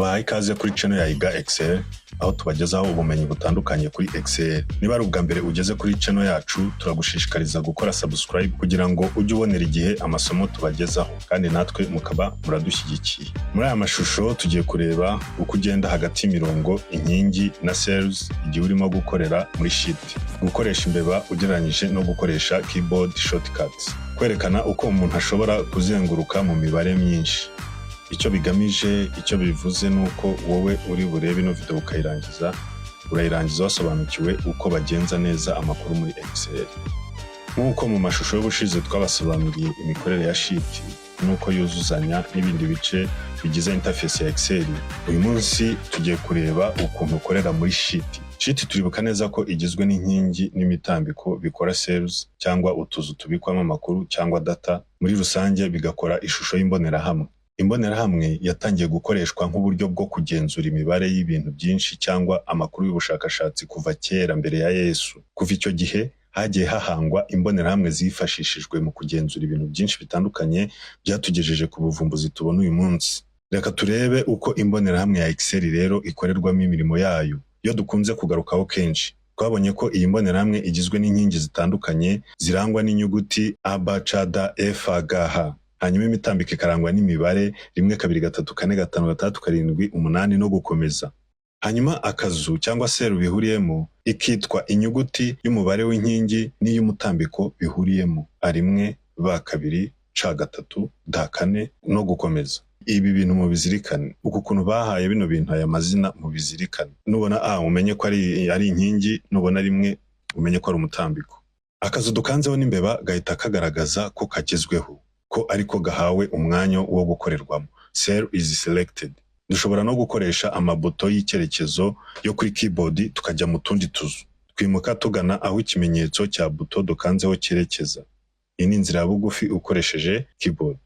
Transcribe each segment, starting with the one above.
Tubahaye ikaze kuri channel ya Iga Excel, aho tubagezaho ubumenyi butandukanye kuri Excel. Niba ari ubwa mbere ugeze kuri channel yacu, turagushishikariza gukora subscribe kugira ngo ujye ubonera igihe amasomo tubagezaho, kandi natwe mukaba muradushyigikiye. Muri aya mashusho tugiye kureba uko ugenda hagati y'imirongo, inkingi na cells igihe urimo gukorera muri sheet. Gukoresha imbeba ugereranyije no gukoresha keyboard shortcuts. Kwerekana uko umuntu ashobora kuzenguruka mu mibare myinshi. Icyo bigamije, icyo bivuze nuko wowe uri burebe ino video urayirangiza wasobanukiwe uko bagenza neza amakuru muri Excel. Nkuko mu mashusho y'ubushize twabasobanuriye imikorere ya sheet nuko yuzuzanya n'ibindi bice bigize interface ya Excel, uyu munsi tugiye kureba ukuntu ukorera muri sheet. Sheet turibuka neza ko igizwe n'inkingi n'imitambiko bikora cells cyangwa utuzu tubikwamo amakuru cyangwa data, muri rusange bigakora ishusho y'imbonerahamwe. Imbonerahamwe yatangiye gukoreshwa nk'uburyo bwo kugenzura imibare y'ibintu byinshi cyangwa amakuru y'ubushakashatsi kuva kera mbere ya Yesu. Kuva icyo gihe hagiye hahangwa imbonerahamwe zifashishijwe mu kugenzura ibintu byinshi bitandukanye byatugejeje ku buvumbuzi tubona uyu munsi. Reka turebe uko imbonerahamwe ya Excel rero ikorerwamo imirimo yayo. Yo dukunze kugarukaho kenshi, twabonye ko iyi mbonerahamwe igizwe n'inkingi zitandukanye zirangwa n'inyuguti A, B, C, D, E, F, G, H. Hanyuma imitambiko ikarangwa n'imibare 1 2 3 4 5 6 7 8 no gukomeza. Hanyuma akazu cyangwa cell bihuriyemo ikitwa inyuguti y'umubare w'inkingi n'iy'umutambiko bihuriyemo A1, B2, C3, D4 no gukomeza. Ibi bintu mu bizirikane, uko kuntu bahaye bino bintu aya mazina mu bizirikane. Nubona A umenye ko ari inkingi, nubona rimwe umenye ko ari umutambiko. Akazu dukanzeho n'imbeba gahita kagaragaza ko kagezweho, ko ariko gahawe umwanya wo gukorerwamo. Cell is selected. Dushobora no gukoresha amabuto y'icyerekezo yo kuri keyboard tukajya mu tundi tuzu. Twimuka tugana aho ikimenyetso cya buto dukanzeho cyerekeza. Iyi ni inzira bugufi ukoresheje keyboard.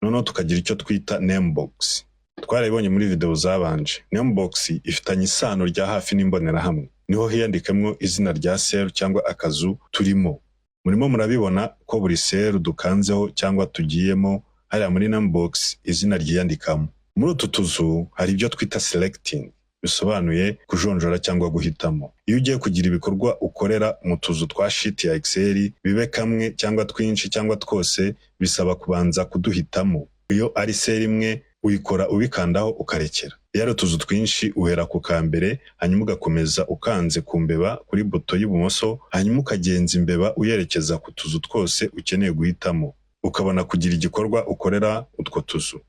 Noneho tukagira icyo twita name box. Twarabibonye muri video zabanje. Name box ifitanye isano rya hafi n'imbonerahamwe. Niho hiyandikamo izina rya cell cyangwa akazu turimo. Murimo murabibona ko buri cell dukanzeho cyangwa tugiyemo hari muri name box izina ryiyandikamo. Muri utu tuzu hari ibyo twita selecting, bisobanuye kujonjora cyangwa guhitamo. Iyo ugiye kugira ibikorwa ukorera mu tuzu twa sheet ya Excel, bibe kamwe cyangwa twinshi cyangwa twose, bisaba kubanza kuduhitamo. Iyo ari cell imwe uyikora ubikandaho ukarekera. Iyo ari utuzu twinshi uhera ku kambere, hanyuma ugakomeza ukanze ku mbeba kuri buto y'ibumoso, hanyuma ukagenza imbeba uyerekeza ku tuzu twose ukeneye guhitamo, ukabona kugira igikorwa ukorera utwo tuzu.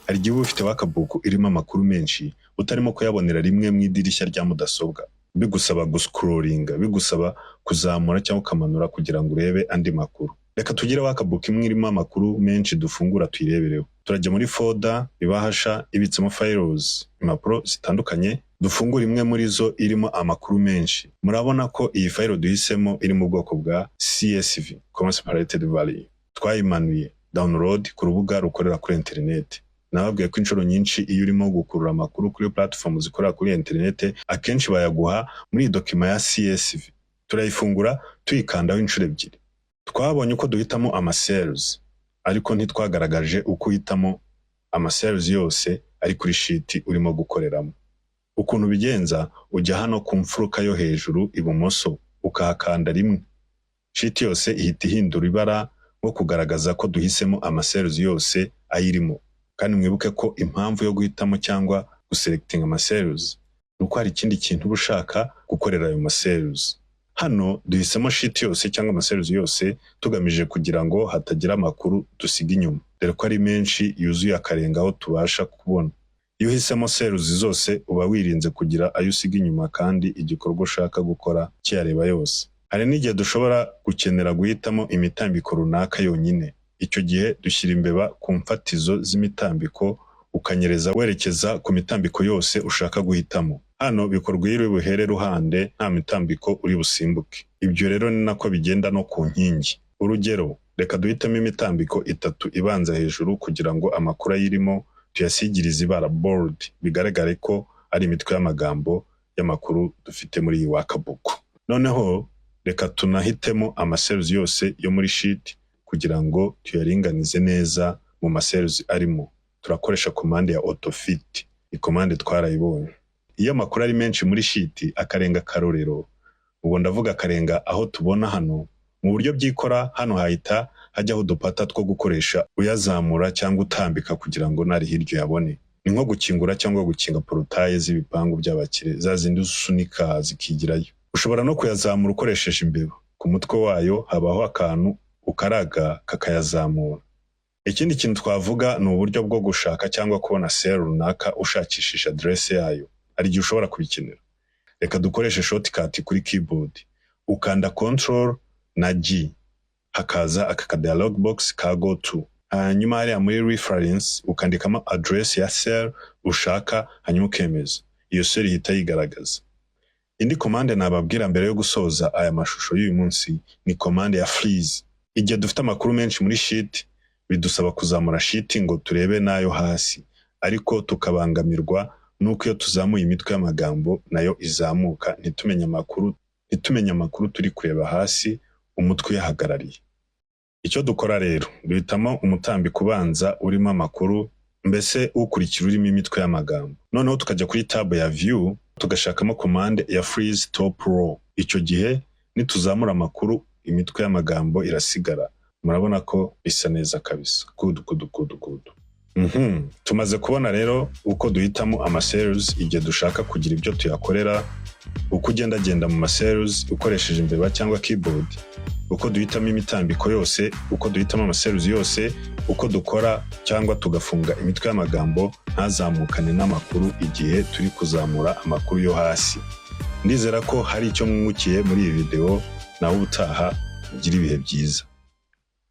Hari igihe ufite wakabuku irimo amakuru menshi utarimo kuyabonera rimwe mu idirishya rya mudasobwa, bigusaba guscrollinga, bigusaba kuzamura cyangwa ukamanura kugira ngo urebe andi makuru. Reka tugire wakabuku imwe irimo amakuru menshi dufungura tuyirebereho. Turajya muri folder ibahasha ibitsemo files, impapuro zitandukanye, dufungura imwe muri zo irimo amakuru menshi. Murabona ko iyi file duhisemo iri mu bwoko bwa CSV, Comma Separated Value. Twayimanuye download ku rubuga rukorera kuri internet. Nababwiye ko inshuro nyinshi iyo urimo gukurura amakuru kuri platform zikorera kuri internet, akenshi bayaguha muri document ya CSV. Turayifungura tuyikandaho inshuro ebyiri. Twabonye uko duhitamo ama cells, ariko ntitwagaragaje uko uhitamo ama cells yose ari kuri sheet urimo gukoreramo. Ukuntu bigenza, ujya hano ku mfuruka yo hejuru ibumoso ukahakanda rimwe. Sheet yose ihita ihindura ibara nko kugaragaza ko duhisemo ama cells yose ayirimo. Kandi mwibuke ko impamvu yo guhitamo cyangwa guselecting ama cells nuko hari ikindi kintu ushaka gukorera ayo ma cells. Hano duhisemo sheet yose cyangwa ama cells yose tugamije kugira ngo hatagira amakuru dusiga inyuma, dore ko ari menshi yuzuye akarenga aho tubasha kubona. Iyo uhisemo cells zose uba wirinze kugira ayo usiga inyuma kandi igikorwa ushaka gukora cyareba yose. Hari n'igihe dushobora gukenera guhitamo imitambiko runaka yonyine. Icyo gihe dushyira imbeba ku mfatizo z'imitambiko ukanyereza werekeza ku mitambiko yose ushaka guhitamo. Hano bikorwa iyo buhere ruhande nta mitambiko uri busimbuke. Ibyo rero ni nako bigenda no ku nkingi. Urugero, reka duhitemo imitambiko 3 ibanza hejuru kugira ngo amakuru ayirimo tuyasigirize ibara bold, bigaragare ko ari imitwe y'amagambo y'amakuru dufite muri iyi wakabuku. Noneho reka tunahitemo ama cells yose yo muri sheet kugira ngo tuyaringanize neza mu ma cells arimo. Turakoresha command ya autofit. ikomande twarayibonye. Iyo amakuru ari menshi muri shiti akarenga akarorero, ubwo ndavuga akarenga aho tubona hano, mu buryo byikora hano hahita hajyaho udupata two gukoresha uyazamura cyangwa utambika kugira ngo nari hirya yabone. Ni nko gukingura cyangwa gukinga porotaye z'ibipangu by'abakire, za zindi usunika zikigirayo. Ushobora no kuyazamura ukoresheje imbeba. Ku mutwe wayo habaho akantu ukaraga kakayazamura. Ikindi kintu twavuga ni uburyo bwo gushaka cyangwa kubona sale runaka ushakishije adresse yayo. Hari igihe ushobora kubikenera. Reka dukoreshe shortcut kuri keyboard. Ukanda Ctrl na G. Hakaza aka dialog box ka go to. Hanyuma hariya muri reference ukandikamo address ya sale ushaka hanyuma ukemeza. Iyo sale ihita yigaragaza. Indi commande nababwira mbere yo gusoza aya mashusho y'uyu munsi ni commande ya freeze. Igihe dufite amakuru menshi muri sheet bidusaba kuzamura sheet ngo turebe nayo hasi, ariko tukabangamirwa nuko iyo tuzamuye imitwe y'amagambo nayo izamuka ntitumenye amakuru turi kureba hasi umutwe yahagarariye. Icyo dukora rero duhitamo umutambiko ubanza urimo amakuru, mbese ukurikira urimo imitwe y'amagambo. Noneho tukajya kuri tab ya view tugashakamo commande ya freeze top row. Icyo gihe nituzamura amakuru imitwe y'amagambo irasigara. Murabona ko bisa neza kabisa. Good. Tumaze kubona rero uko duhitamo ama-cells igihe dushaka kugira ibyo tuyakorera, uko ugendagenda mu ma-cells ukoresheje imbeba cyangwa keyboard, uko duhitamo imitambiko yose, uko duhitamo ama-cells yose, uko dukora cyangwa tugafunga imitwe y'amagambo ntazamukane n'amakuru igihe turi kuzamura amakuru yo hasi. Ndizera ko hari icyo mwungukiye muri iyi video, naho ubutaha ugira ibihe byiza.